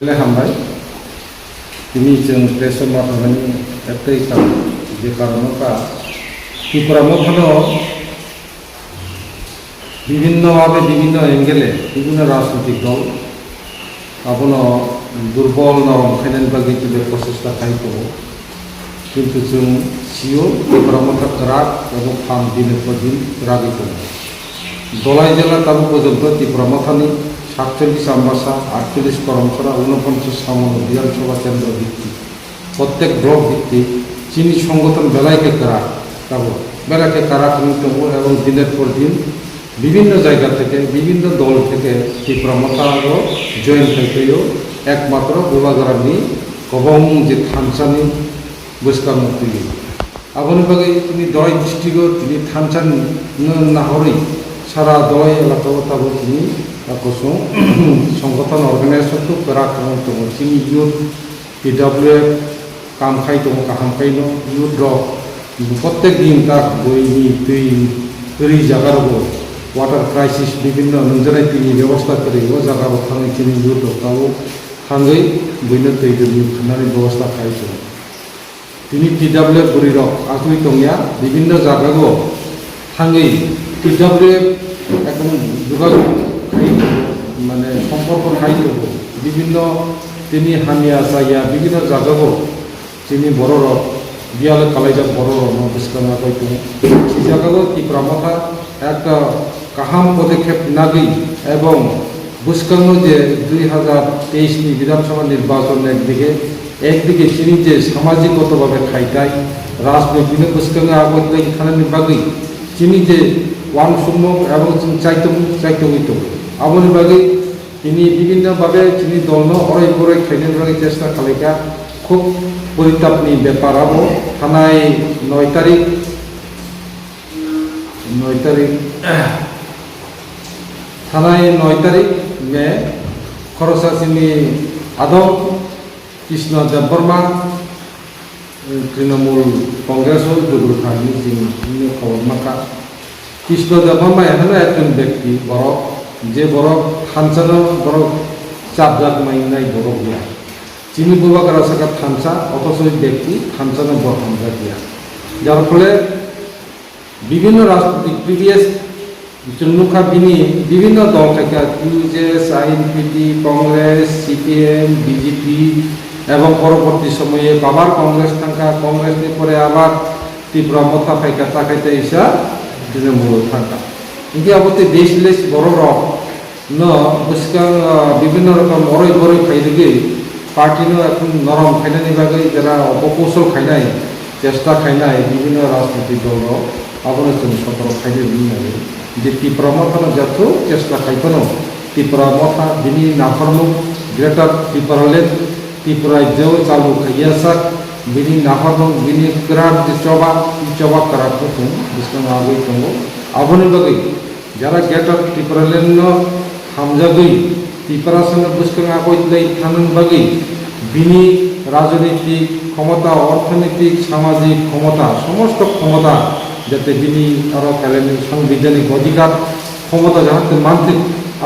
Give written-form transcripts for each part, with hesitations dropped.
हामबाय दिनै जों प्रेसर माथानि एकtai जे कारणका त्रिपुरा मध्यानो বিভিন্নভাবে বিভিন্ন এঙ্গেলে বিভিন্ন রাজনৈতিক দল আপনার দুর্বল নরম খাইনানি বাকি যে প্রচেষ্টা খাইতো কিন্তু जों सिओ त्रिपुरा मध्या राग এবং फान दिনের পর দিন রাগিত দলাই জেলা তালুক পর্যন্ত त्रिपुरा मध्यानि 47 আমবাসা 48 করমছড়া 49 সামন বিধানসভা কেন্দ্র ভিত্তিক প্রত্যেক ব্লক ভিত্তিক চিনি সংগঠন বেলাকে কারা বেলাকে কারা দङ এবং দিনের পর দিন বিভিন্ন জায়গা থেকে বিভিন্ন দল থেকে त्रिपुरा मध्यानो जयन खाइफैयो एकमात्र गोबाग्रानि गोबां जे थानसानि बोसकामो फैयो आबनि बागै तिनि दय डिस्ट्रिक्टआव तिनि थानसान नाहरै सारा दय एलाकायाव ताबो तिनि कसं संगठन अर्गानाइजेशनखौ करा दङ तिनि युथ PWF काम खाइ दङ काहाम खाइनो युथ रक प्रत्येक दिन का गयनि दै ओरै जागारबो वाटर क्राइसिस विभिन्न नंजनाय दैनि व्यवस्था करियो जागाव थाङै तिनि युथ रकाव थाङै बैनो दै दैनि खानानै व्यवस्था खाइयो তিনি PWF বরিরক আগুই দংয়া বিভিন্ন জায়গাগো থাঙ্গি PWF একদম যোগাযোগ মানে সম্পর্ক খাইতো বিভিন্ন তিনি হামিয়া চাইয়া বিভিন্ন জায়গাগো তিনি বড়রক বিয়ালে কালাইজা বড়রক নবস্কামা কইতো এই জায়গাগো त्रिपुरा मध्या একটা কাহাম পদক্ষেপ নাগি এবং বুসকাঙ্গ যে 2023 নি বিধানসভা নির্বাচন একদিকে চিনি যে সামাজিকগতভাবে খাইটাই রাজনৈতিক বুসকাঙ্গে আবদ্ধ খানানি বাগै চিনি যে ওয়ান সম্মুখ এবং চাইতো হইতো আবনি বাগै তিনি বিভিন্নভাবে চিনি দল অরাই বরাই খাইনানি বাগै চেষ্টা খালাইকা খুব পরিতাপনি ব্যাপার আবো থানায় 9 তারিখ থানায় 9 তারিখ মে খরসা চিনি আদম कृष्ण देवबर्मा तृणमूल कांग्रेस दुर्गुखानी खबर माखा कृष्ण देवबर्मा एखाने एकजन व्यक्ति बरफ जे बरफ थानसानो बरफ चापजाक माइनाय बरफ गया चिनी बुबाकारा साका थानसा अथच व्यक्ति थानसानो बरफ गया जार फले विभिन्न राजनीतिक प्रिवियस चुनुखा बिनी विभिन्न दल থেকে uses INPT Congress CPM BJP এবং পরবর্তী সময়ে আবার কংগ্রেস থাকা কংগ্রেস পরে আবার त्रिपुरा मध्या ফাইকা তাকাইতে ইসা তৃণমূল থাকা ইকি আপত্তি দেশলেস বড় রক ন বুসকা বিভিন্ন রকম বড়ই বড়ই খাইদিকে পার্টিনো এখন নরম খাইনানি বাগै যারা অপকৌশল খাইনাই চেষ্টা খাইনাই বিভিন্ন রাজনৈতিক দল আবরণ সতর্ক খাইনে বিনাই যে त्रिपुरा मध्यानो যত চেষ্টা খাইফানো त्रिपुरा मध्या बिनि नाफरमुख ग्रेटर त्रिपुरालेण्ड त्रिपुरा जो चालू खाइयाsak बिनि नाफरमुख बिनि ग्राम जे चबा कराखौ बिसना आगै दङ आबनि बागै যারা ग्रेटर त्रिपुरालेण्ड हामजागै त्रिपुरा संग बुसकां आगै थानन बागै बिनि राजनीतिक क्षमता अर्थनैतिक सामाजिक क्षमता समस्त क्षमता যাতে বিনি আরো ক্যালেন্ডার সাংবিধানিক অধিকার ক্ষমতা যাহাতে মানতে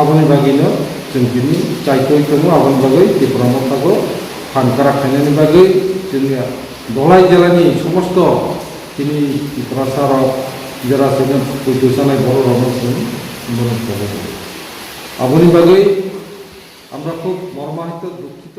আবনি বাগিনো जों बिनि চাইতই দङ আবনি বাগै त्रिपुरा मध्याखौ फानकारा खाइनानि बागै जोंनि दलाइ জেলাनि समस्त তিনি त्रिपुरा साराव যারা সেখানে পৈতো জানাই বড় রমসন মনে করে আবনি বাগৈ আমরা খুব মর্মাহত দুঃখিত।